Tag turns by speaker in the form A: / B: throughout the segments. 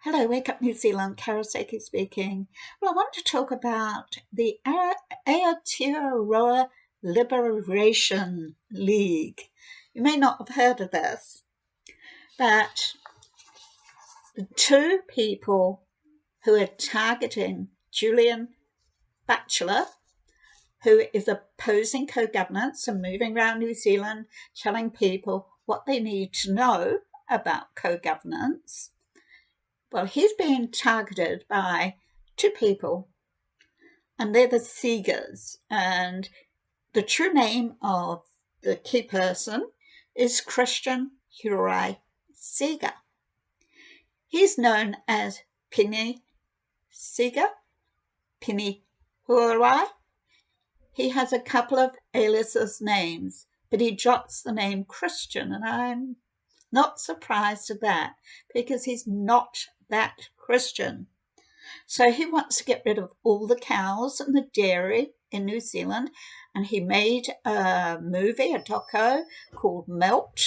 A: Hello, Wake Up New Zealand, Carol Seeger speaking. Well, I want to talk about the Aotearoa Liberation League. You may not have heard of this, but the two people who are targeting Julian Batchelor, who is opposing co-governance and moving around New Zealand, telling people what they need to know about co-governance. Well, he's being targeted by two people, and they're the Seegers. And the true name of the key person is Christian Huriwai Seger. He's known as Pere Seger, Pere Huriwai. He has a couple of aliases names, but he drops the name Christian, and I'm not surprised at that because he's not that Christian. So he wants to get rid of all the cows and the dairy in New Zealand, and he made a movie, a doco called Milk,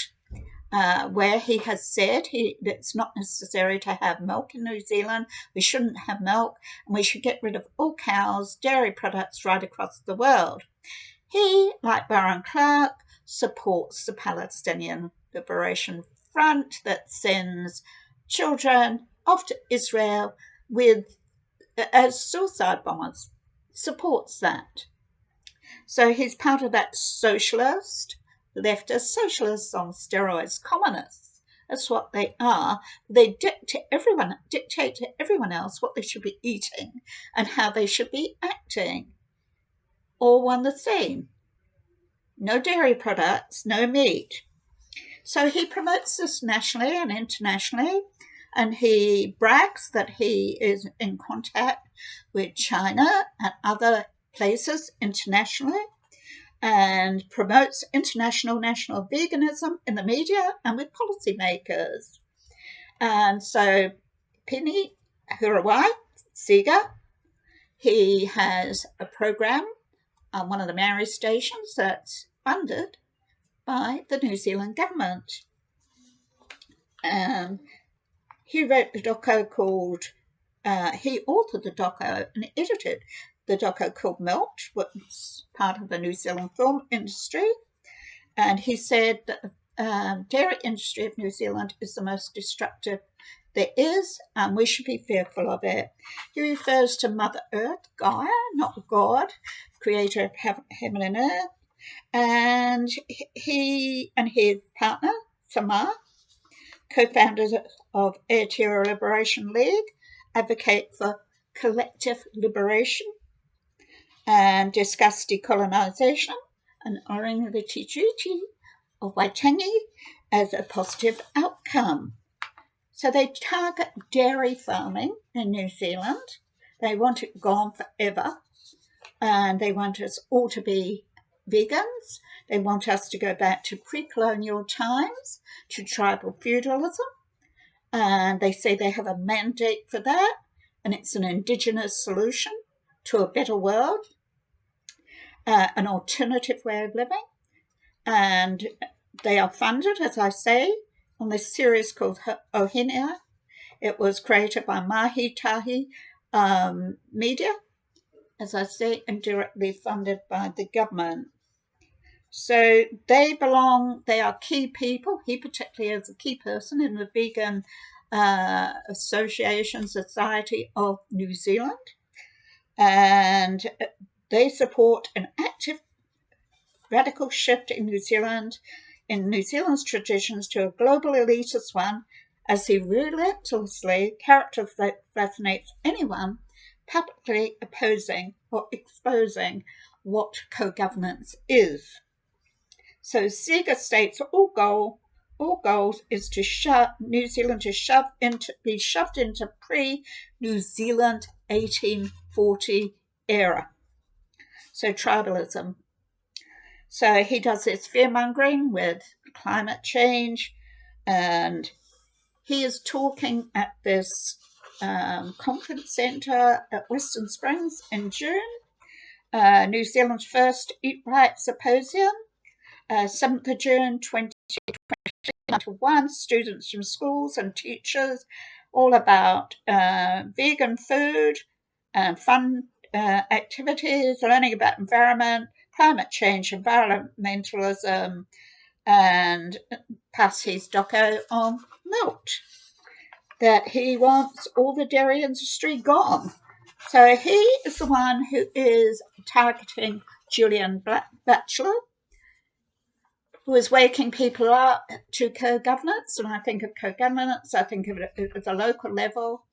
A: where he has said it's not necessary to have milk in New Zealand, we shouldn't have milk, and we should get rid of all cows, dairy products right across the world. He, like Baron Clark, supports the Palestinian Liberation Front that sends children off to Israel as suicide bombers, supports that. So he's part of that socialist, leftist, socialists on steroids, communists. That's what they are. They dictate to everyone else what they should be eating and how they should be acting. All one the same. No dairy products, no meat. So he promotes this nationally and internationally, and he brags that he is in contact with China and other places internationally, and promotes international national veganism in the media and with policymakers. And so Pere Huriwai Seger, he has a program on one of the Maori stations that's funded by the New Zealand government. He wrote the doco called, he authored the doco and edited the doco called Milk, which was part of the New Zealand film industry. And he said that the dairy industry of New Zealand is the most destructive there is, and we should be fearful of it. He refers to Mother Earth, Gaia, not God, creator of heaven and earth. And he and his partner, Samah, co-founders of Aotearoa Liberation League, advocate for collective liberation and discuss decolonisation and honouring the treaty of Waitangi as a positive outcome. So they target dairy farming in New Zealand. They want it gone forever, and they want us all to be vegans. They want us to go back to pre-colonial times, to tribal feudalism, and they say they have a mandate for that, and it's an indigenous solution to a better world, an alternative way of living. And they are funded, as I say, on this series called Ohenia. It was created by Mahi Tahi Media, as I say, and directly funded by the government. So they are key people. He particularly is a key person in the Vegan Association Society of New Zealand. And they support an active radical shift in New Zealand's traditions to a global elitist one, as he relentlessly character assassinates anyone publicly opposing or exposing what co-governance is. So Seeger states all goals is to shove New Zealand be shoved into pre-New Zealand 1840 era. So tribalism. So he does this fear-mongering with climate change, and he is talking at this conference centre at Western Springs in June, New Zealand's first Eat Right Symposium, 7th of June 2021. Students from schools and teachers all about vegan food and fun activities, learning about environment, climate change, environmentalism, and plus his doco on milk, that he wants all the dairy industry gone. So he is the one who is targeting Julian Batchelor, who is waking people up to co-governance. And I think of co-governance, I think of it at the local level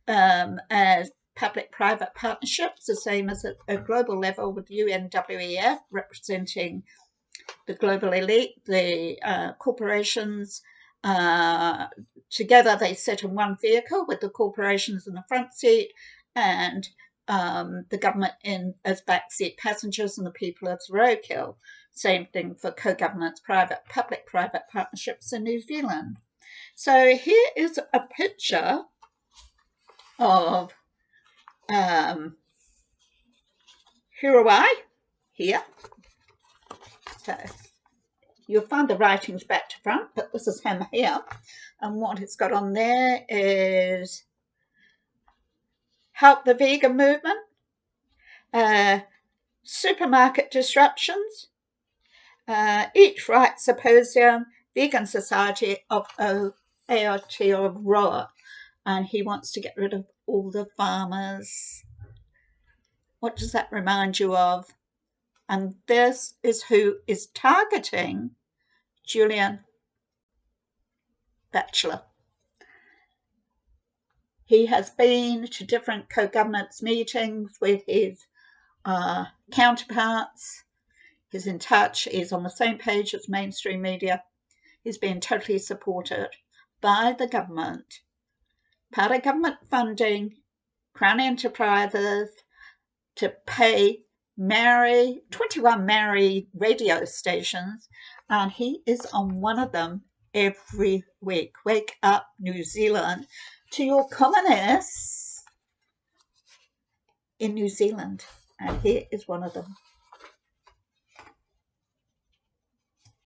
A: as public-private partnerships, the same as at a global level with UNWEF representing the global elite, the corporations. Together they sit in one vehicle with the corporations in the front seat and the government as backseat passengers and the people as roadkill. Same thing for co-governance, public-private partnerships in New Zealand. So here is a picture of Huriwai here. So you'll find the writings back to front, but this is him here. And what it's got on there is help the vegan movement, supermarket disruptions, each right symposium, vegan society of Aotearoa. And he wants to get rid of all the farmers. What does that remind you of? And this is who is targeting Julian Batchelor. He has been to different co-governance meetings with his counterparts. He's in touch. He's on the same page as mainstream media. He's been totally supported by the government. Part of government funding, Crown Enterprises, to pay 21 Maori radio stations, and he is on one of them every week. Wake up, New Zealand, to your communists in New Zealand. And here is one of them.